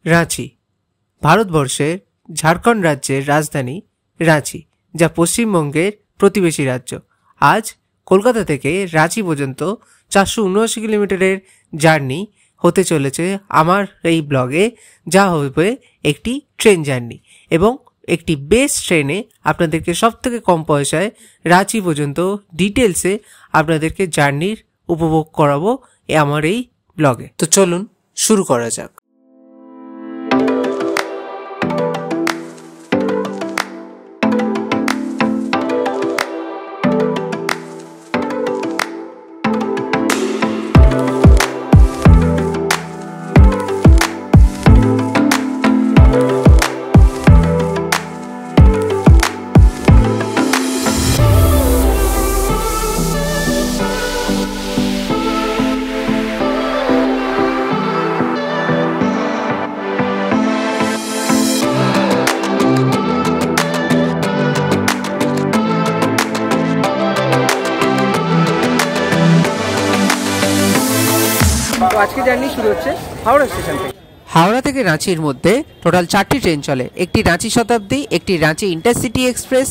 রাঁচি ভারতবর্ষের ঝাড়খণ্ড রাজ্যের রাজধানী রাঁচি, যা পশ্চিমবঙ্গের প্রতিবেশী রাজ্য। আজ কলকাতা থেকে রাঁচি পর্যন্ত 479 কিলোমিটারের জার্নি হতে চলেছে আমার এই ব্লগে, যা হবে একটি ট্রেন জার্নি এবং একটি বেস্ট ট্রেনে আপনাদেরকে সবথেকে কম পয়সায় রাঁচি পর্যন্ত ডিটেলসে আপনাদেরকে জার্নির উপভোগ করাবো আমার এই ব্লগে। তো চলুন শুরু করা যাক। আজকে জার্নি শুরু হচ্ছে হাওড়া স্টেশন থেকে। হাওড়া থেকে রাঁচির মধ্যে টোটাল 4টি ট্রেন চলে। একটি রাঁচি শতাব্দী, একটি রাঁচি ইন্টারসিটি এক্সপ্রেস,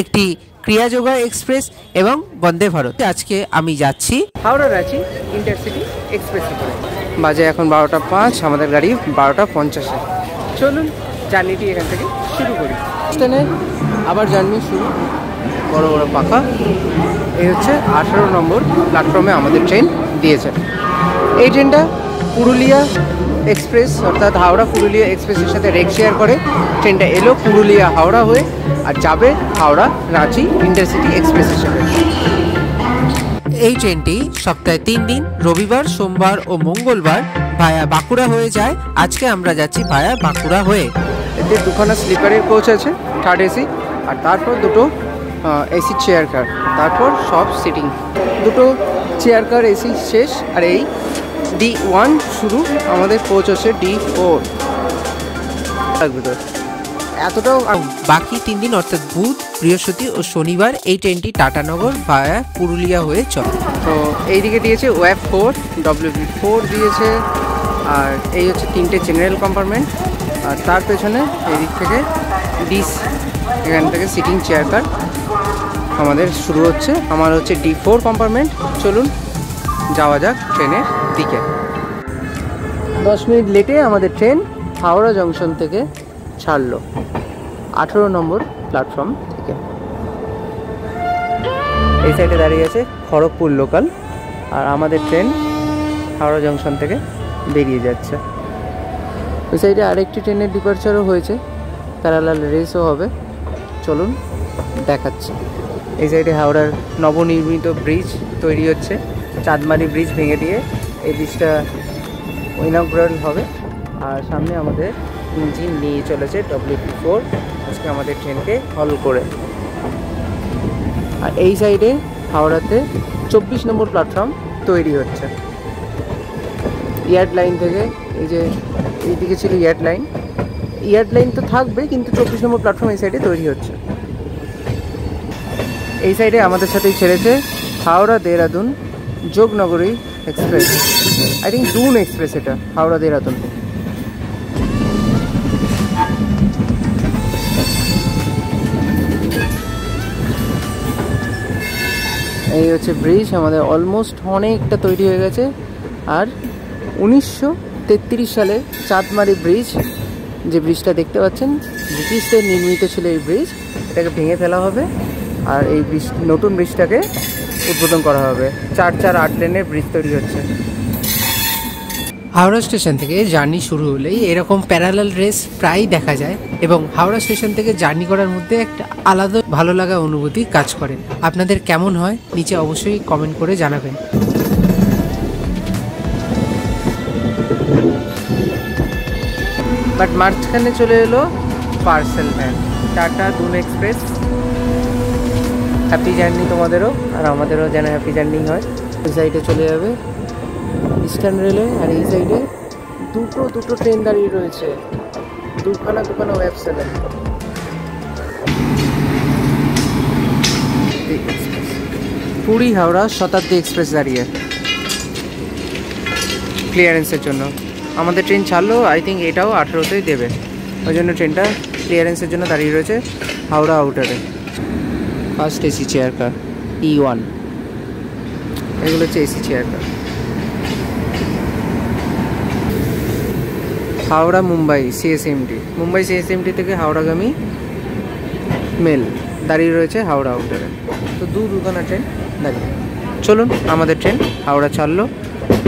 একটি ক্রিয়াযোগা এক্সপ্রেস এবং বন্দে ভারত। আজকে আমি যাচ্ছি হাওড়া রাঁচি ইন্টারসিটি এক্সপ্রেসে করে। বাজে এখন 12:05, আমাদের গাড়ি 12:50। চলুন জার্নিটি এখান থেকে শুরু করি। স্টেশনে আবার জার্নি শুরু। বড় বড় পাখা। এই হচ্ছে 18 নম্বর প্ল্যাটফর্মে আমাদের ট্রেন দিয়েছে। এই ট্রেনটা পুরুলিয়া এক্সপ্রেস অর্থাৎ হাওড়া পুরুলিয়া এক্সপ্রেসের সাথে রেক শেয়ার করে। ট্রেনটা এলো পুরুলিয়া হাওড়া হয়ে আর যাবে হাওড়া রাঁচি ইন্টারসিটি এক্সপ্রেসের সাথে। এই ট্রেনটি সপ্তাহে 3 দিন রবিবার, সোমবার ও মঙ্গলবার ভায়া বাঁকুড়া হয়ে যায়। আজকে আমরা যাচ্ছি ভায়া বাঁকুড়া হয়ে। এতে দুখানা স্লিপারের কোচ আছে, 3rd এসি, আর তারপর দুটো এসি চেয়ার কার, তারপর সব সিটিং। দুটো চেয়ার কার এসি শেষ আর এই D1 শুরু। আমাদের কোচ হচ্ছে D4 থাকবে। তো এতটাও বাকি 3 দিন অর্থাৎ বুধ, বৃহস্পতি ও শনিবার এই ট্রেনটি টাটানগর ভায়া পুরুলিয়া হয়ে চলে। তো এইদিকে দিয়েছে WF4, WB4 দিয়েছে, আর এই হচ্ছে 3টে জেনারেল কম্পার্টমেন্ট, আর তার পেছনে এই দিক থেকে ডিস, এখান থেকে সিটিং চেয়ার কার আমাদের শুরু হচ্ছে। আমার হচ্ছে D4 কম্পার্টমেন্ট। চলুন যাওয়া যাক ট্রেনের দিকে। 10 মিনিট লেটে আমাদের ট্রেন হাওড়া জংশন থেকে ছাড়লো 18 নম্বর প্ল্যাটফর্ম থেকে। এই সাইডে দাঁড়িয়ে আছে খড়গপুর লোকাল, আর আমাদের ট্রেন হাওড়া জংশন থেকে বেরিয়ে যাচ্ছে। ওই সাইডে আরেকটি ট্রেনের ডিপার্চারও হয়েছে, প্যারালাল রেসও হবে। চলুন দেখাচ্ছি। এই সাইডে হাওড়ার নবনির্মিত ব্রিজ তৈরি হচ্ছে। চাঁদমারি ব্রিজ ভেঙে দিয়ে এই ব্রিজটা ইনগ্রাল হবে। আর সামনে আমাদের ইঞ্জিন নিয়ে চলেছে WP4 আজকে আমাদের ট্রেনকে হল করে। আর এই সাইডে হাওড়াতে 24 নম্বর প্ল্যাটফর্ম তৈরি হচ্ছে। ইয়ার্ড লাইন থেকে এই যে এইদিকে ছিল ইয়ার্ড লাইন, ইয়ার্ড লাইন তো থাকবে, কিন্তু 24 নম্বর প্ল্যাটফর্ম এই সাইডে তৈরি হচ্ছে। এই সাইডে আমাদের সাথেই ছেড়েছে Howrah Dehradun Yognagari express, I think Doon express এটা, হাওড়া দেহরাদুন। এই হচ্ছে ব্রিজ আমাদের অলমোস্ট অনেকটা তৈরি হয়ে গেছে। আর 1933 সালে চাঁদমারি ব্রিজ, যে ব্রিজটা দেখতে পাচ্ছেন, ব্রিটিশদের নির্মিত ছিল এই ব্রিজ। এটাকে ভেঙে ফেলা হবে আর এই ব্রিজ, নতুন ব্রিজটাকে উদ্বোধন করা হবে। 4-4-8 লেনের ব্রিজ তৈরি হচ্ছে। হাওড়া স্টেশন থেকে জার্নি শুরু হলেই এরকম প্যারালাল রেস প্রায় দেখা যায় এবং হাওড়া স্টেশন থেকে জার্নি করার মধ্যে একটা আলাদা ভালো লাগা অনুভূতি কাজ করে। আপনাদের কেমন হয় নিচে অবশ্যই কমেন্ট করে জানাবেন। বাট মাঝখানে চলে এলো parcel van, tata Dune express. Happy journey তোমাদেরও, আর আমাদেরও যেন হ্যাপি জার্নি হয়। ওই সাইডে চলে যাবে ইস্টার্ন রেলে, আর এই সাইডে দুটো ট্রেন দাঁড়িয়ে রয়েছে, দুখানা ওয়েবসাইট। পুরী হাওড়া শতাব্দী এক্সপ্রেস দাঁড়িয়ে ক্লিয়ারেন্সের জন্য। আমাদের ট্রেন ছাড়লো, আই থিঙ্ক এটাও 18তেই দেবে, ওই জন্য ট্রেনটা ক্লিয়ারেন্সের জন্য দাঁড়িয়ে রয়েছে হাওড়া আউটারে। First AC chair car E1, এগুলো হচ্ছে AC chair car. Howrah Mumbai CSMT, Mumbai CSMT থেকে হাওড়াগামী মেল দাঁড়িয়ে রয়েছে হাওড়া আউটারে। তো দুখানা ট্রেন দাঁড়িয়ে। চলুন, আমাদের ট্রেন হাওড়া ছাড়লো,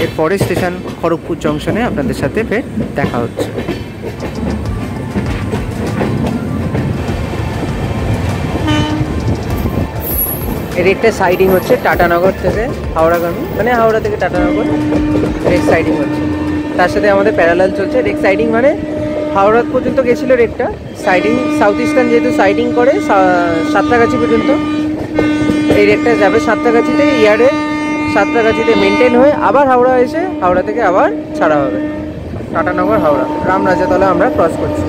এর পরের স্টেশন খড়গপুর জংশনে আপনাদের সাথে ফের দেখা হচ্ছে। এর একটা সাইডিং হচ্ছে টাটানগর থেকে হাওড়াগামী, মানে হাওড়া থেকে টাটানগর রেক সাইডিং হচ্ছে, তার সাথে আমাদের প্যারালাল চলছে। রেক সাইডিং মানে হাওড়া পর্যন্ত গেছিলো রেকটা, সাইডিং সাউথ ইস্টার্ন যেহেতু সাইডিং করে সাঁতরাগাছি পর্যন্ত, এই রেকটা যাবে সাঁতরাগাছিতে, ইয়ারে সাঁতরাগাছিতে মেনটেন হয়ে আবার হাওড়া এসে হাওড়া থেকে আবার ছাড়া হবে টাটানগর হাওড়া। রামরাজাতলা আমরা ক্রস করছি।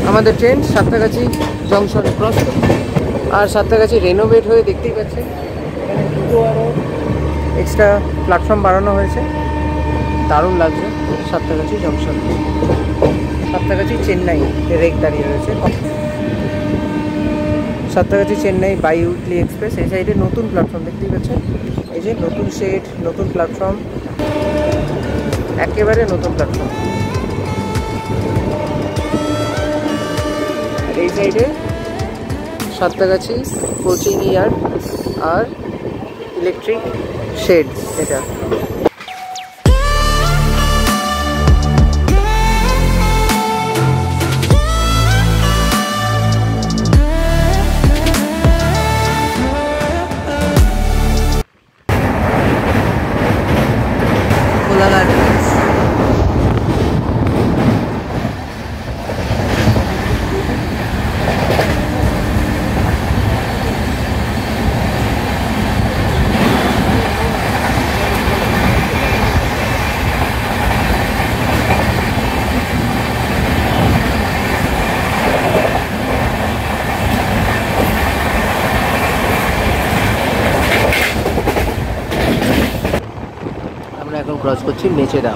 আমাদের ট্রেন সাঁতরাগাছি জংশন ক্রস করছে, আর সাঁতরাগাছি রেনোভেট হয়ে দেখতেই পাচ্ছেন এখানে দুটো আরও এক্সট্রা প্ল্যাটফর্ম বাড়ানো হয়েছে, দারুণ লাগছে। সাঁতরাগাছি জংশন, সাঁতরাগাছি চেন্নাই রেক দাঁড়িয়ে রয়েছে। Santragachi Chennai bi weekly express, এই সাইডে নতুন প্ল্যাটফর্ম দেখতেই পাচ্ছেন, এই যে নতুন শেড, নতুন প্ল্যাটফর্ম, একেবারে নতুন প্ল্যাটফর্ম। এই সাইডে সাঁতরাগাছি কোচিং ইয়ার্ড আর ইলেকট্রিক শেড, এটা কোলাঘাট। আমরা এখন ক্রস করছি মেচেদা।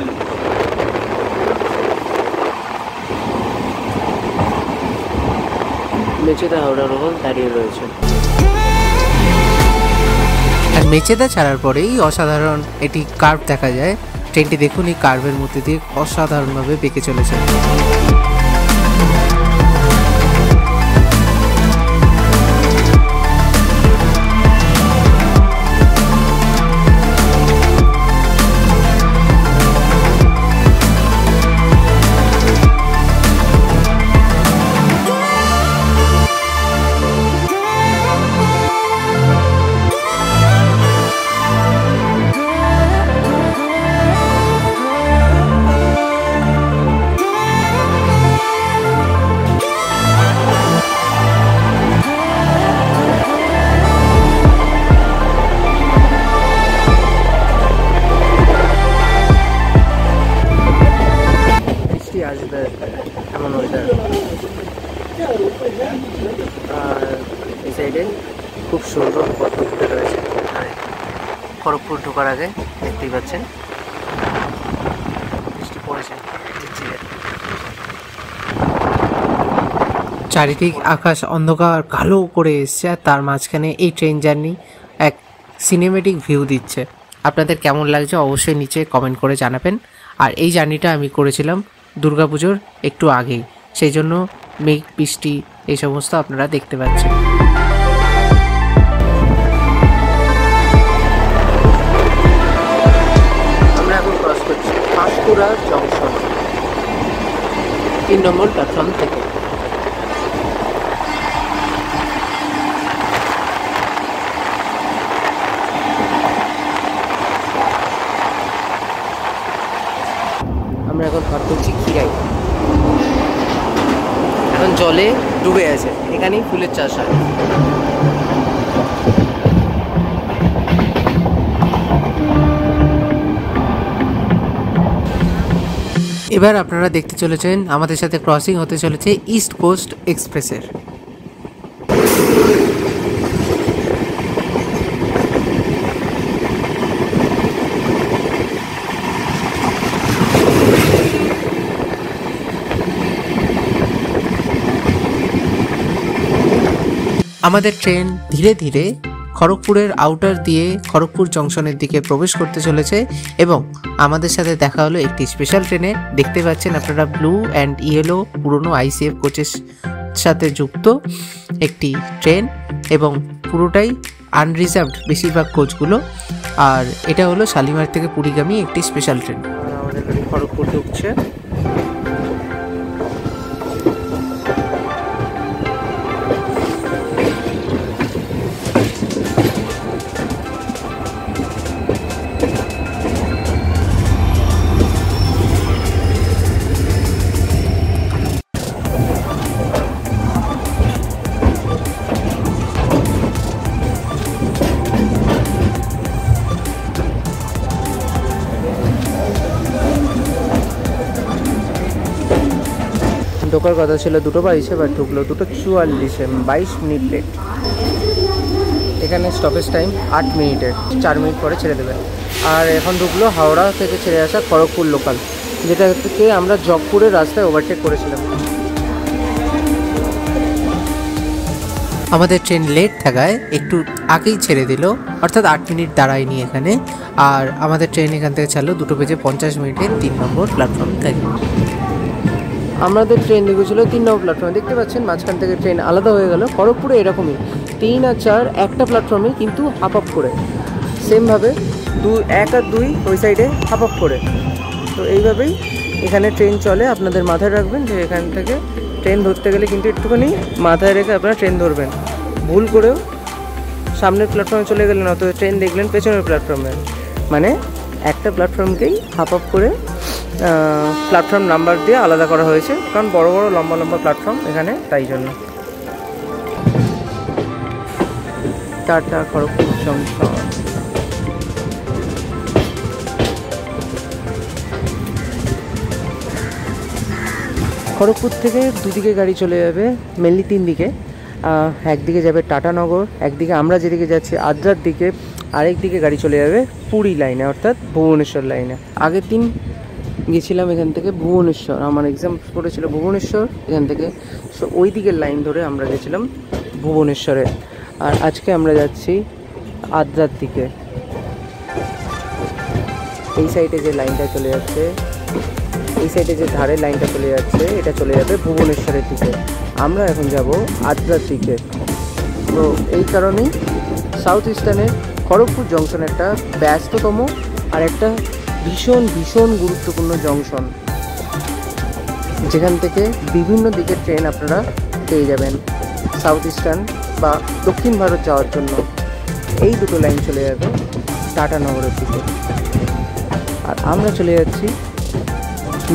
মেচেদা হাওড়া রোড দাঁড়িয়ে রয়েছে। আর মেচেদা ছাড়ার পরেই অসাধারণ এটি কার্ভ দেখা যায়। ট্রেনটি দেখুন, এই কার্ভের মধ্যে দিয়ে অসাধারণভাবে বেঁকে চলেছে। আসবে এমন ওয়েদার। আর এই সাইডে খুব সুন্দর পথ ফুটে রয়েছে, খড়গপুর ঢোকার আগে দেখতেই পাচ্ছেন বৃষ্টি পড়েছে। চারিদিক আকাশ অন্ধকার কালো করে এসছে, আর তার মাঝখানে এই ট্রেন জার্নি এক সিনেমেটিক ভিউ দিচ্ছে। আপনাদের কেমন লাগছে অবশ্যই নিচে কমেন্ট করে জানাবেন। আর এই জার্নিটা আমি করেছিলাম দুর্গাপুজোর একটু আগেই, সেই জন্য মেঘ বৃষ্টি এই সমস্ত আপনারা দেখতে পাচ্ছেন। আমরা এখন ক্রস করছি পাঁশকুড়া জংশন 3 নম্বর প্ল্যাটফর্ম থেকে। আমরা এখন পার করছি খিরাই। এখন জলে ডুবে আছে, এখানেই ফুলের চাষ হয়। এবার আপনারা দেখতে চলেছেন আমাদের সাথে ক্রসিং হতে চলেছে ইস্ট কোস্ট এক্সপ্রেসের। আমাদের ট্রেন ধীরে ধীরে খড়গপুরের আউটার দিয়ে খড়গপুর জংশনের দিকে প্রবেশ করতে চলেছে এবং আমাদের সাথে দেখা হলো একটি স্পেশাল ট্রেনে। দেখতে পাচ্ছেন আপনারা ব্লু অ্যান্ড ইয়েলো পুরনো আইসিএফ কোচের সাথে যুক্ত একটি ট্রেন এবং পুরোটাই আনরিজার্ভড বেশিরভাগ কোচগুলো। আর এটা হলো শালিমার থেকে পুরীগামী একটি স্পেশাল ট্রেন। আমাদের গাড়ি খড়গপুর ঢুকছে। ঢোকার কথা ছিল 2:22, বাট ঢুকলো 2:44, 22 মিনিট লেট। এখানে স্টপেজ টাইম 8 মিনিটের, 4 মিনিট পরে ছেড়ে দেবে। আর এখন ঢুকলো হাওড়া থেকে ছেড়ে আসা খড়গপুর লোকাল, যেটা থেকে আমরা জবপুরের রাস্তায় ওভারটেক করেছিলাম। আমাদের ট্রেন লেট থাকায় একটু আগেই ছেড়ে দিল, অর্থাৎ 8 মিনিট দাঁড়ায়নি এখানে। আর আমাদের ট্রেন এখান থেকে ছাড়লো 2:50 3 নম্বর প্ল্যাটফর্ম থেকে। আমাদের ট্রেন ঢুকেছিল 3 নম্বর প্ল্যাটফর্মে। দেখতে পাচ্ছেন মাঝখান থেকে ট্রেন আলাদা হয়ে গেল। খড়গপুরে এরকমই 3 আর 4 একটা প্ল্যাটফর্মে, কিন্তু হাফ আপ করে। সেমভাবে 1 আর 2 ওই সাইডে হাফ আপ করে। তো এইভাবেই এখানে ট্রেন চলে। আপনাদের মাথায় রাখবেন যে এখান থেকে ট্রেন ধরতে গেলে কিন্তু একটুখানি মাথায় রেখে আপনারা ট্রেন ধরবেন। ভুল করেও সামনের প্ল্যাটফর্মে চলে গেলেন, অত ট্রেন দেখলেন পেছনের প্ল্যাটফর্মে। মানে একটা প্ল্যাটফর্মকেই হাফ আপ করে প্ল্যাটফর্ম নাম্বার দিয়ে আলাদা করা হয়েছে, কারণ বড় বড় লম্বা লম্বা প্ল্যাটফর্ম এখানে, তাই জন্য। Tata Kharagpur junction. খড়গপুর থেকে দুদিকে গাড়ি চলে যাবে, মেনলি 3 দিকে। একদিকে যাবে টাটানগর, একদিকে আমরা যেদিকে যাচ্ছি আদ্রার দিকে, আরেক দিকে গাড়ি চলে যাবে পুরী লাইনে, অর্থাৎ ভুবনেশ্বর লাইনে। আগের দিন গেছিলাম এখান থেকে ভুবনেশ্বর, আমার এক্সাম পড়েছিল ভুবনেশ্বর এখান থেকে। সো ওই দিকের লাইন ধরে আমরা গেছিলাম ভুবনেশ্বরে। আর আজকে আমরা যাচ্ছি আদ্রার দিকে। এই সাইডে যে লাইনটা চলে যাচ্ছে, এই সাইডে যে ধারে লাইনটা চলে যাচ্ছে, এটা চলে যাবে ভুবনেশ্বরের দিকে। আমরা এখন যাব আদ্রার দিকে। তো এই কারণেই সাউথ ইস্টার্নের খড়গপুর জংশন একটা ব্যস্ততম আর একটা ভীষণ ভীষণ গুরুত্বপূর্ণ জংশন, যেখান থেকে বিভিন্ন দিকের ট্রেন আপনারা পেয়ে যাবেন সাউথ ইস্টার্ন বা দক্ষিণ ভারত যাওয়ার জন্য। এই দুটো লাইন চলে যাবে টাটানগরের দিকে। আর আমরা চলে যাচ্ছি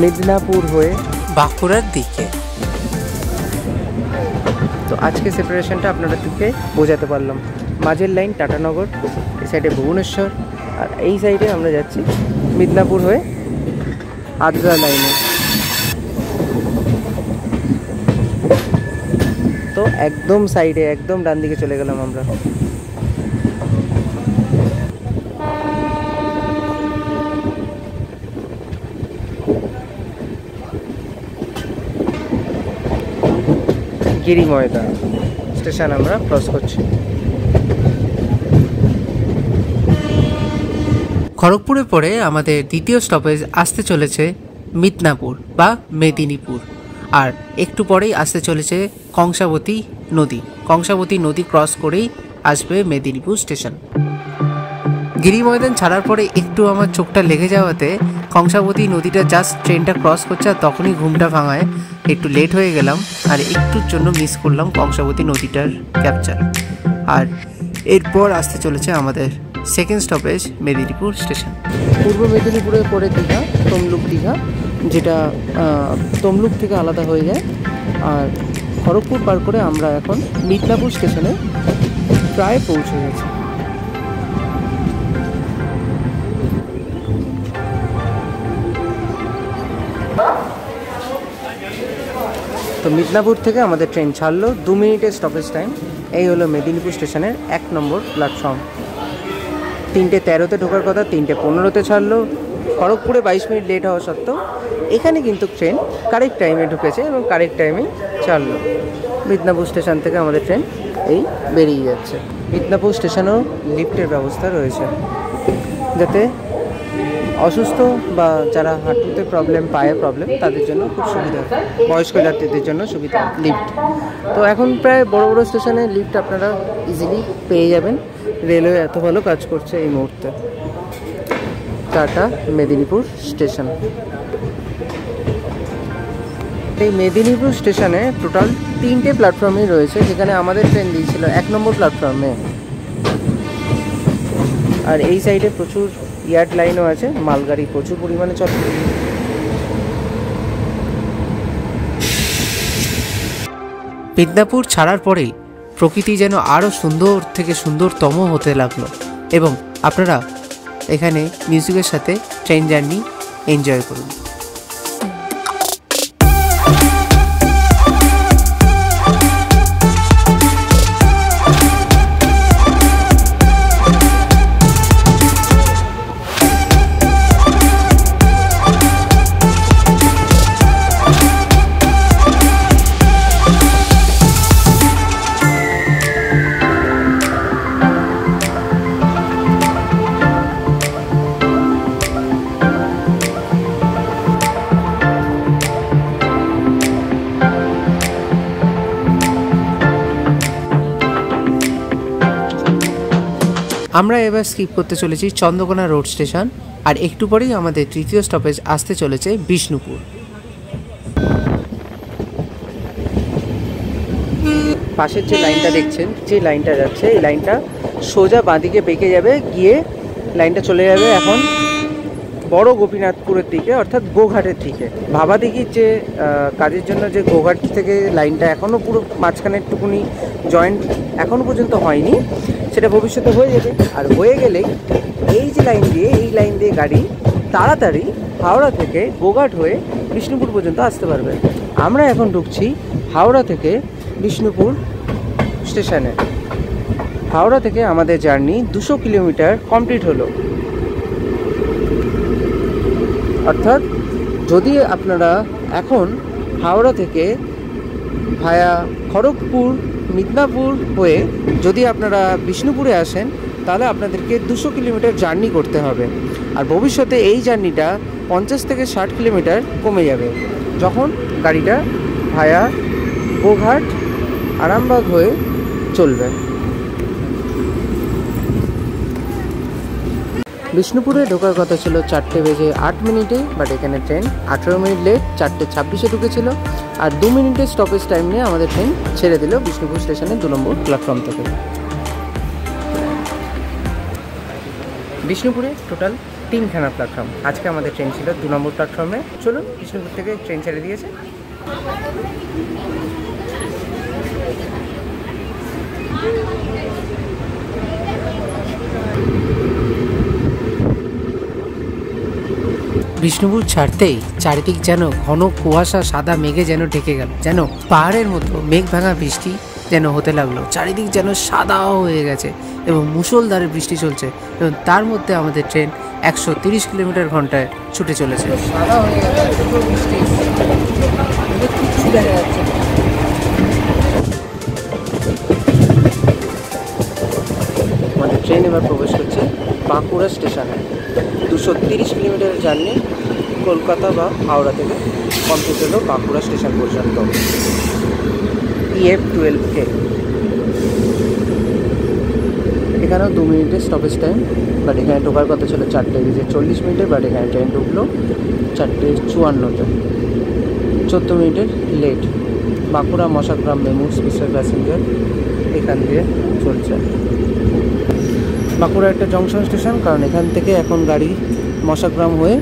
মেদিনীপুর হয়ে বাঁকুড়ার দিকে। তো আজকে সেপারেশনটা আপনাদেরকে বোঝাতে পারলাম। মাঝের লাইন টাটানগর, এই সাইডে ভুবনেশ্বর, আর এই সাইডে আমরা যাচ্ছি মেদিনীপুর হয়ে আদ্রা লাইনে। তো একদম সাইডে, একদম ডান দিকে চলে গেলাম আমরা। গিরি ময়দান স্টেশন আমরা ক্রস করছি। খড়গপুরে পরে আমাদের দ্বিতীয় স্টপেজ আসতে চলেছে মিদনাপুর বা মেদিনীপুর। আর একটু পরেই আসতে চলেছে কংসাবতী নদী। কংসাবতী নদী ক্রস করেই আসবে মেদিনীপুর স্টেশন। গিরি ময়দান ছাড়ার পরে একটু আমার চোখটা লেগে যাওয়াতে কংসাবতী নদীটা জাস্ট ট্রেনটা ক্রস করছে আর তখনই ঘুমটা ভাঙায়, একটু লেট হয়ে গেলাম আর একটুর জন্য মিস করলাম কংসাবতী নদীটার ক্যাপচার। আর এরপর আসতে চলেছে আমাদের সেকেন্ড স্টপেজ মেদিনীপুর স্টেশন। পূর্ব মেদিনীপুরের পরে দীঘা, তমলুক দীঘা, যেটা তমলুক থেকে আলাদা হয়ে যায়। আর খড়গপুর পার করে আমরা এখন মিদনাপুর স্টেশনে প্রায় পৌঁছে গেছি। তো মিদনাপুর থেকে আমাদের ট্রেন ছাড়লো, 2 মিনিটের স্টপেজ টাইম। এই হলো মেদিনীপুর স্টেশনের 1 নম্বর প্ল্যাটফর্ম। 3:13-তে ঢোকার কথা, 3:15-তে ছাড়লো। খড়গপুরে 22 মিনিট লেট হওয়া সত্ত্বেও এখানে কিন্তু ট্রেন কারেক্ট টাইমে ঢুকেছে এবং কারেক্ট টাইমেই ছাড়লো। মিদনাপুর স্টেশন থেকে আমাদের ট্রেন এই বেরিয়ে যাচ্ছে। মিদনাপুর স্টেশনেও লিফটের ব্যবস্থা রয়েছে, যাতে অসুস্থ বা যারা হাঁটুতে প্রবলেম, পায়ে প্রবলেম, তাদের জন্য খুব সুবিধা, বয়স্ক যাত্রীদের জন্য সুবিধা লিফট। তো এখন প্রায় বড় বড় স্টেশনে লিফট আপনারা ইজিলি পেয়ে যাবেন। রেলওয়ে এত ভালো কাজ করছে এই মুহূর্তে। Tata Medinipur station. এই মেদিনীপুর স্টেশনে টোটাল 3টে প্ল্যাটফর্মই রয়েছে, যেখানে আমাদের ট্রেন দিয়েছিল 1 নম্বর প্ল্যাটফর্মে। আর এই সাইডে প্রচুর ইয়ার্ড লাইনও আছে, মালগাড়ি প্রচুর পরিমাণে চলে। মিদনাপুর ছাড়ার পরেই প্রকৃতি যেন আরও সুন্দর থেকে সুন্দরতম হতে লাগলো এবং আপনারা এখানে মিউজিকের সাথে ট্রেন জার্নি এনজয় করুন। আমরা এবার স্কিপ করতে চলেছি চন্দ্রকোনা রোড স্টেশন, আর একটু পরেই আমাদের তৃতীয় স্টপেজ আসতে চলেছে বিষ্ণুপুর। পাশের যে লাইনটা দেখছেন, যে লাইনটা যাচ্ছে, এই লাইনটা সোজা বাঁদিকে বেঁকে যাবে, গিয়ে লাইনটা চলে যাবে এখন বড় গোপীনাথপুরের দিকে, অর্থাৎ গোঘাটের দিকে। ভাবাদিঘির যে কাজের জন্য যে গোঘাট থেকে লাইনটা এখনও পুরো মাঝখানের টুকুনি জয়েন্ট এখনও পর্যন্ত হয়নি, সেটা ভবিষ্যতে হয়ে যাবে। আর হয়ে গেলেই এই যে লাইন দিয়ে, এই লাইন দিয়ে গাড়ি তাড়াতাড়ি হাওড়া থেকে গোঘাট হয়ে বিষ্ণুপুর পর্যন্ত আসতে পারবে। আমরা এখন ঢুকছি হাওড়া থেকে বিষ্ণুপুর স্টেশনে। হাওড়া থেকে আমাদের জার্নি 200 কিলোমিটার কমপ্লিট হলো। অর্থাৎ যদি আপনারা এখন হাওড়া থেকে ভায়া খড়গপুর, মিদনাপুর হয়ে যদি আপনারা বিষ্ণুপুরে আসেন, তাহলে আপনাদেরকে 200 কিলোমিটার জার্নি করতে হবে। আর ভবিষ্যতে এই জার্নিটা 50 থেকে 60 কিলোমিটার কমে যাবে, যখন গাড়িটা ভায়া গোঘাট, আরামবাগ হয়ে চলবে। বিষ্ণুপুরে ঢোকার কথা ছিল 4:08, বাট এখানে ট্রেন 18 মিনিট লেট, 4:26-এ ঢুকেছিল। আর 2 মিনিটের স্টপেজ টাইম নিয়ে আমাদের ট্রেন ছেড়ে দিল বিষ্ণুপুর স্টেশনের 2 নম্বর প্ল্যাটফর্ম থেকে। বিষ্ণুপুরে টোটাল 3খানা প্ল্যাটফর্ম। আজকে আমাদের ট্রেন ছিল 2 নম্বর প্ল্যাটফর্মে। চলুন, বিষ্ণুপুর থেকে ট্রেন ছেড়ে দিয়েছে। বিষ্ণুপুর ছাড়তেই চারিদিক যেন ঘন কুয়াশা, সাদা মেঘে যেন ঢেকে গেল, যেন পাহাড়ের মতো মেঘ ভাঙা বৃষ্টি যেন হতে লাগলো। চারিদিক যেন সাদা হয়ে গেছে এবং মুষলধারে বৃষ্টি চলছে, এবং তার মধ্যে আমাদের ট্রেন 130 কিলোমিটার ঘন্টায় ছুটে চলেছে। সাদা হয়ে গেছে, বৃষ্টি কিচ্ছু দেখা যাচ্ছে। আমাদের ট্রেন এবার প্রবেশ করছে বাঁকুড়া স্টেশনে। 230 কিলোমিটার জার্নি কলকাতা বা হাওড়া থেকে কমপ্লিট হলো বাঁকুড়া স্টেশন পর্যন্ত। EF12K। এখানেও 2 মিনিটের স্টপেজ টাইম, বাট এখানে ঢোকার কথা ছিল 4:40, বাট এখানে ট্রেন ঢুকলো 4:54-তে, 14 মিনিটের late. Bankura Masagram MEMU special passenger এখান দিয়ে চলছে। বাঁকুড়া একটা জংশন স্টেশন, কারণ এখান থেকে এখন গাড়ি মশাগ্রাম হয়ে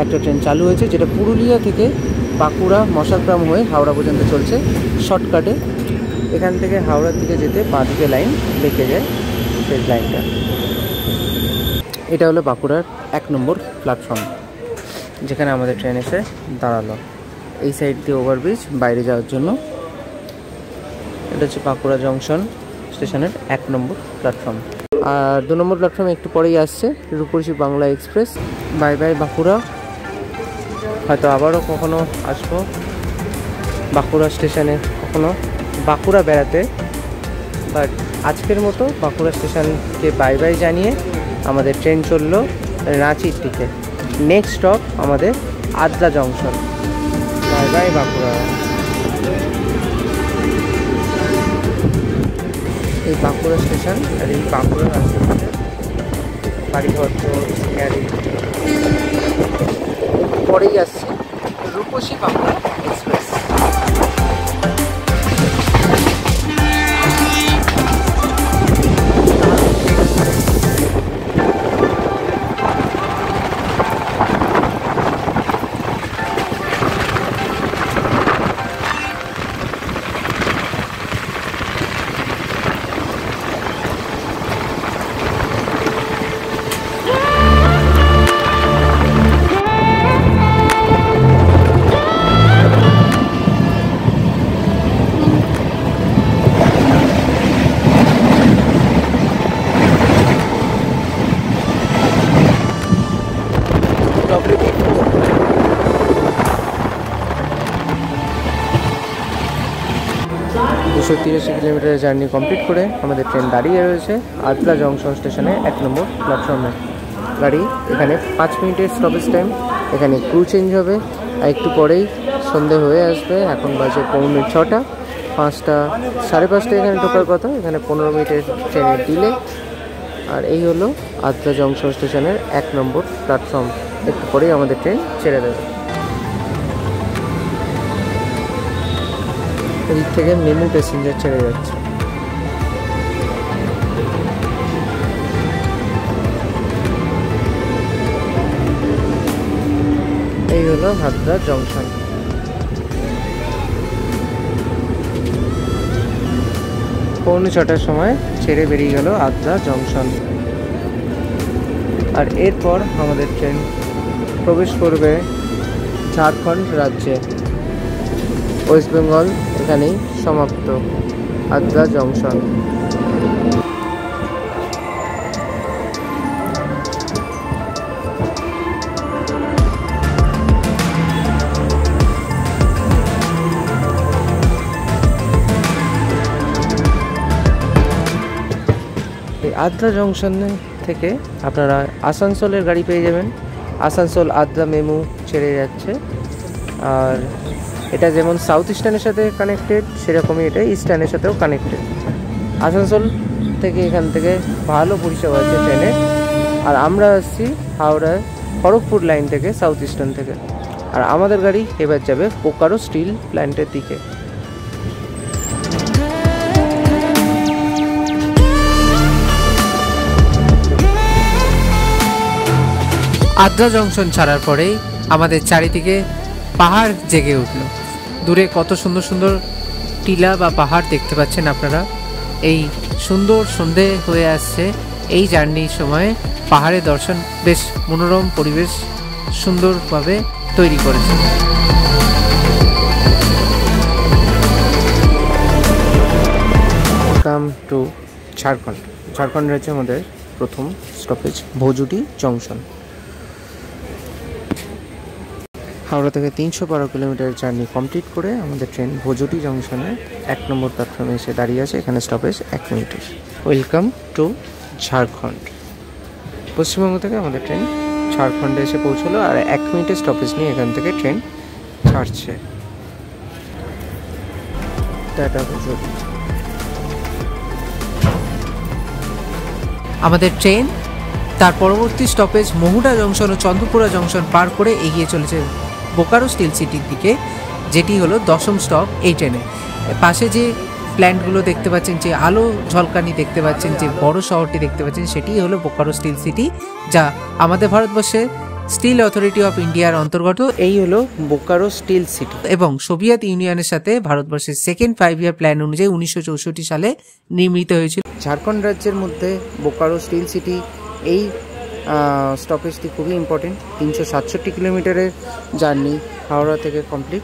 একটা ট্রেন চালু হয়েছে, যেটা পুরুলিয়া থেকে বাঁকুড়া মশাগ্রাম হয়ে হাওড়া পর্যন্ত চলছে শর্টকাটে। এখান থেকে হাওড়ার দিকে যেতে বাঁ দিকে লাইন বেঁকে যায়, সেই লাইনটা। এটা হলো বাঁকুড়ার 1 নম্বর প্ল্যাটফর্ম, যেখানে আমাদের ট্রেন এসে দাঁড়ালো। এই সাইড দিয়ে ওভারব্রিজ বাইরে যাওয়ার জন্য। এটা হচ্ছে বাঁকুড়া জংশন স্টেশনের 1 নম্বর প্ল্যাটফর্ম। আর 2 নম্বর প্ল্যাটফর্মে একটু পরেই আসছে Rupasi Bangla express. Bye bye Bankura, হয়তো আবারও কখনো আসবো বাঁকুড়া স্টেশনে, কখনো বাঁকুড়া বেড়াতে। বাট আজকের মতো বাঁকুড়া স্টেশনকে বাই বাই জানিয়ে আমাদের ট্রেন চললো রাঁচির দিকে। নেক্সট স্টপ আমাদের Adra junction. By bye Bankura. এই বাঁকুড়া স্টেশন আর এই বাঁকুড়ার আশেপাশে বাড়িঘর সিনারি। পরেই আসছে রূপসী বাংলা এক্সপ্রেস। কিলোমিটারের জার্নি কমপ্লিট করে আমাদের ট্রেন দাঁড়িয়ে রয়েছে আদ্রা জংশন স্টেশনে 1 নম্বর প্ল্যাটফর্মে। গাড়ি এখানে 5 মিনিটের স্টপেজ টাইম। এখানে ক্রু চেঞ্জ হবে, আর একটু পরেই সন্ধে হয়ে আসবে। এখন বাজে 6:45, 5টা 5:30 এখানে ঢোকার কথা, এখানে 15 মিনিটের ট্রেনের ডিলে। আর এই হলো আদ্রা জংশন স্টেশনের 1 নম্বর প্ল্যাটফর্ম। একটু পরেই আমাদের ট্রেন ছেড়ে দেবে। এদিক থেকে মেমু প্যাসেঞ্জার ছেড়ে যাচ্ছে। এই হলো আদ্রা জংশন। 6:45 সময় ছেড়ে বেরিয়ে গেল আদ্রা জংশন। আর এরপর আমাদের ট্রেন প্রবেশ করবে ঝাড়খণ্ড রাজ্যে। ওয়েস্ট বেঙ্গল এখানেই সমাপ্ত আদ্রা জংশন। এই আদ্রা জংশন থেকে আপনারা আসানসোলের গাড়ি পেয়ে যাবেন। আসানসোল আদ্রা মেমু ছেড়ে যাচ্ছে। আর এটা যেমন সাউথ ইস্টার্নের সাথে কানেক্টেড, সেরকমই এটা ইস্টার্নের সাথেও কানেক্টেড। আসানসোল থেকে এখান থেকে ভালো পরিষেবা আছে ট্রেনের। আর আমরা আসছি হাওড়ার খড়গপুর লাইন থেকে, সাউথ ইস্টার্ন থেকে। আর আমাদের গাড়ি এবার যাবে বোকারো স্টিল প্ল্যান্টের দিকে। আদ্রা জংশন ছাড়ার পরেই আমাদের চারিদিকে পাহাড় জেগে উঠল। দূরে কত সুন্দর সুন্দর টিলা বা পাহাড় দেখতে পাচ্ছেন আপনারা। এই সুন্দর সন্ধে হয়ে আসছে। এই জার্নির সময় পাহাড়ের দর্শন বেশ মনোরম পরিবেশ সুন্দরভাবে তৈরি করেছে। Welcome to Jharkhand. ঝাড়খণ্ড রয়েছে আমাদের প্রথম স্টপেজ ভোজুটি জংশন। হাওড়া থেকে 312 কিলোমিটার জার্নি কমপ্লিট করে আমাদের ট্রেন ভোজুটি জংশনে 1 নম্বর প্ল্যাটফর্মে এসে দাঁড়িয়ে আছে। এখানে স্টপেজ 1 মিনিটের। Welcome to Jharkhand. পশ্চিমবঙ্গ থেকে আমাদের ট্রেন ঝাড়খণ্ডে এসে পৌঁছলো। আর 1 মিনিটের স্টপেজ নিয়ে এখান থেকে ট্রেন ছাড়ছে। টাটা ভোজুটি। আমাদের ট্রেন তার পরবর্তী স্টপেজ মহুডা জংশন ও চন্দ্রপুরা জংশন পার করে এগিয়ে চলেছে বোকারো স্টিল সিটির দিকে, যেটি হলো 10ম স্টপ এই ট্রেনে। পাশে যে প্ল্যান্টগুলো দেখতে পাচ্ছেন, যে আলো ঝলকানি দেখতে পাচ্ছেন, যে বড় শহরটি দেখতে পাচ্ছেন, সেটিই হলো বোকারো স্টিল সিটি, যা আমাদের ভারতবর্ষে স্টিল অথরিটি অফ ইন্ডিয়ার অন্তর্গত। এই হলো বোকারো স্টিল সিটি এবং সোভিয়েত ইউনিয়নের সাথে ভারতবর্ষের সেকেন্ড 5 ইয়ার প্ল্যান অনুযায়ী 1964 সালে নির্মিত হয়েছিল। ঝাড়খণ্ড রাজ্যের মধ্যে বোকারো স্টিল সিটি এই স্টপেজটি খুবই ইম্পর্টেন্ট। 367 কিলোমিটারের জার্নি হাওড়া থেকে কমপ্লিট।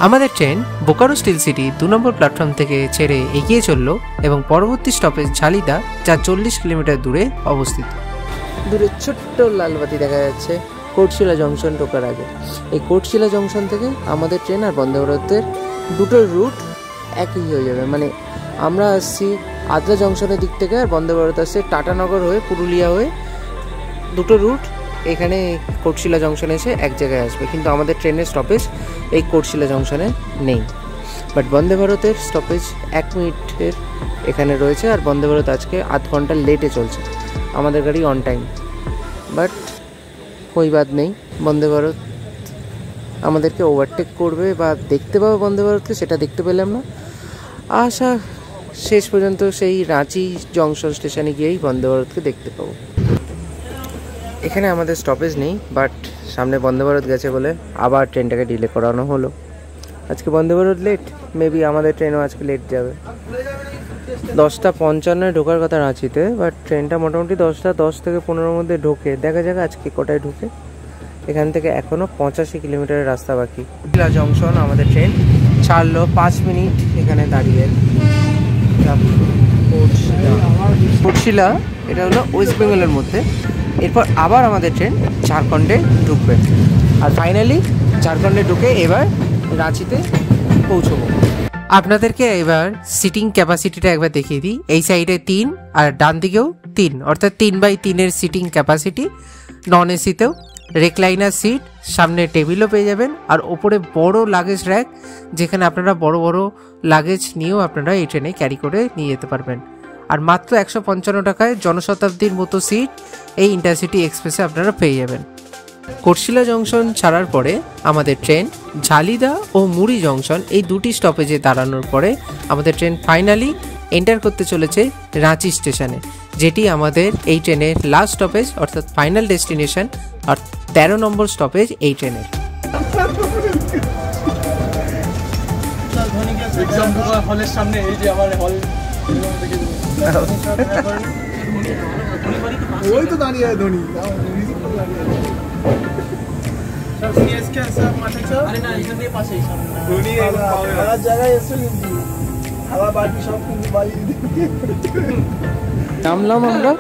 আমাদের ট্রেন বোকারো স্টিল সিটি 2 নম্বর প্ল্যাটফর্ম থেকে ছেড়ে এগিয়ে চলল এবং পরবর্তী স্টপেজ ঝালিদা, যা 40 কিলোমিটার দূরে অবস্থিত। দূরে ছোট্ট লালবাতি দেখা যাচ্ছে কোটশিলা জংশন ঢোকার আগে। এই কোটশিলা জংশন থেকে আমাদের ট্রেন আর বন্দে ভারতের দুটোর রুট একই হয়ে যাবে। মানে আমরা আসছি আদ্রা জংশনের দিক থেকে, আর বন্দে ভারত আসছে টাটানগর হয়ে পুরুলিয়া হয়ে। দুটো রুট এখানে কোটশিলা জংশনে এসে এক জায়গায় আসবে, কিন্তু আমাদের ট্রেনের স্টপেজ এই কোটশিলা জংশনে নেই। বাট বন্দে ভারতের স্টপেজ 1 মিনিটের এখানে রয়েছে, আর বন্দে ভারত আজকে আধ ঘন্টা লেটে চলছে। আমাদের গাড়ি অন টাইম, বাট কোই বাদ নেই। বন্দে ভারত আমাদেরকে ওভারটেক করবে বা দেখতে পাবো বন্দে ভারতকে, সেটা দেখতে পেলাম না। আশা শেষ পর্যন্ত সেই রাঁচি জংশন স্টেশনে গিয়েই বন্দে ভারতকে দেখতে পাবো। এখানে আমাদের স্টপেজ নেই, বাট সামনে বন্দে ভারত গেছে বলে আবার ট্রেনটাকে ডিলে করানো হলো। আজকে বন্দে ভারত লেট, মেবি আমাদের ট্রেনও আজকে লেট যাবে। 10:55 ঢোকার কথা রাঁচিতে, বাট ট্রেনটা মোটামুটি 10:10 থেকে 15 মধ্যে ঢোকে। দেখা যাক আজকে কটায় ঢোকে। এখান থেকে এখনও 85 কিলোমিটারের রাস্তা বাকি। জংশন আমাদের ট্রেন ছাড়লো, 5 মিনিট এখানে দাঁড়িয়ে। কোটশিলা এটা হলো ওয়েস্ট বেঙ্গলের মধ্যে। এরপর আবার আমাদের ট্রেন ঝাড়খণ্ডে ঢুকবে, আর ফাইনালি ঝাড়খণ্ডে ঢুকে এবার রাঁচিতে পৌঁছবো। আপনাদেরকে এবার সিটিং ক্যাপাসিটিটা একবার দেখিয়ে দিই। এই সাইডে 3 আর ডান দিকেও 3, অর্থাৎ 3/3-এর সিটিং ক্যাপাসিটি। নন এসিতেও রেকলাইনার সিট, সামনে টেবিলও পেয়ে যাবেন, আর ওপরে বড় লাগেজ র্যাক, যেখানে আপনারা বড় বড় লাগেজ নিয়েও আপনারা এই ট্রেনে ক্যারি করে নিয়ে যেতে পারবেন। আর মাত্র 155 টাকায় জনশতাব্দীর মতো সিট এই ইন্টারসিটি এক্সপ্রেসে আপনারা পেয়ে যাবেন। কোটশিলা জংশন ছাড়ার পরে আমাদের ট্রেন ঝালিদা ও মুড়ি জংশন এই দুটি স্টপেজে দাঁড়ানোর পরে আমাদের ট্রেন ফাইনালি এন্টার করতে চলেছে রাঁচি স্টেশনে, যেটি আমাদের এই ট্রেনের লাস্ট স্টপেজ, অর্থাৎ ফাইনাল ডেস্টিনেশন, আর 13 নম্বর স্টপেজ এই ট্রেনের। হলের সামনে এই যে আমার হল, ওই তো দাঁড়িয়ে ধোনি। নামলাম আমরা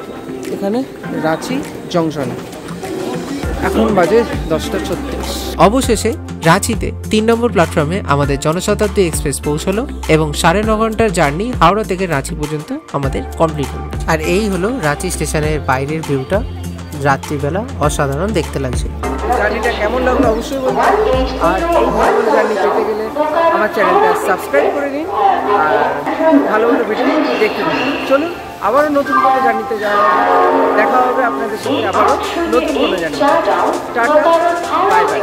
এখানে রাঁচি জংশন, এখন বাজে 10:36। অবশেষে রাঁচিতে 3 নম্বর প্ল্যাটফর্মে আমাদের জনশতাব্দী এক্সপ্রেস পৌঁছলো এবং 9.5 ঘন্টার জার্নি হাওড়া থেকে রাঁচি পর্যন্ত আমাদের কমপ্লিট হলো। আর এই হলো রাঁচি স্টেশনের বাইরের ভিউটা। রাত্রিবেলা অসাধারণ দেখতে লাগছে। জার্নিটা কেমন লাগলো অবশ্যই বলুন, আর এই ভালো জার্নি পেতে গেলে আমার চ্যানেলটা সাবস্ক্রাইব করে নিন আর ভালো ভালো ভিডিও দেখতে দিন। চলুন আবারও নতুন কোনো জার্নিতে যাওয়া হবে, দেখা হবে আপনাদের সঙ্গে আবারও নতুন কোনো জার্নি। Tata, bye bye.